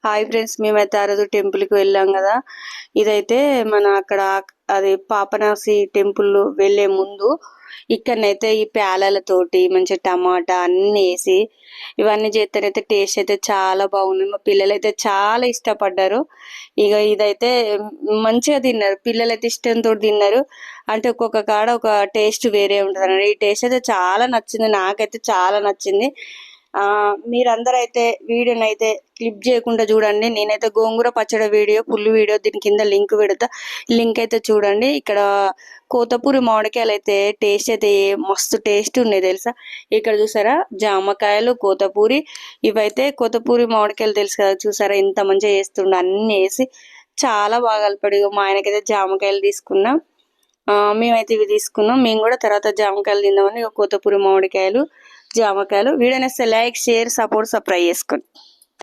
Hi friends, మేమైతే ఆ రోజు టెంపుల్కి వెళ్ళాం కదా. ఇదైతే మన అక్కడ అది పాపనాసి టెంపుల్ వెళ్ళే ముందు ఇక్కడనైతే ఈ పేలాలతోటి మంచి టమాటా అన్ని వేసి ఇవన్నీ చేస్తారైతే టేస్ట్ అయితే చాలా బాగుంది. మా పిల్లలు అయితే చాలా ఇష్టపడ్డారు. ఇక ఇదైతే మంచిగా తిన్నారు, పిల్లలు అయితే ఇష్టంతో తిన్నారు. అంటే ఒక్కొక్క కాడ ఒక టేస్ట్ వేరే ఉంటుంది అన్నమాట. ఈ టేస్ట్ అయితే చాలా నచ్చింది, నాకైతే చాలా నచ్చింది. మీరందరూ అయితే వీడియోని అయితే క్లిప్ చేయకుండా చూడండి. నేనైతే గోంగూర పచ్చడి వీడియో ఫుల్ వీడియో దీని కింద లింక్ పెడతా, లింక్ అయితే చూడండి. ఇక్కడ కోతపూరి మామిడికాయలు అయితే టేస్ట్ అయితే మస్తు టేస్ట్ ఉన్నాయి తెలుసా. ఇక్కడ చూసారా జామకాయలు, కోతపూరి, ఇవైతే కోతపూరి మామిడికాయలు తెలుసు కదా. చూసారా ఎంత మంచిగా చేస్తుండ, అన్ని వేసి చాలా బాగా కలిపాడు. మా ఆయనకైతే జామకాయలు తీసుకున్నాం, మేమైతే ఇవి తీసుకున్నాం. మేము కూడా తర్వాత జామకాయలు తిందామని కోతపూరి మామిడికాయలు, జామకాయలు. వీడియోని లైక్, షేర్, సపోర్ట్, సబ్స్క్రైబ్ చేసుకోండి.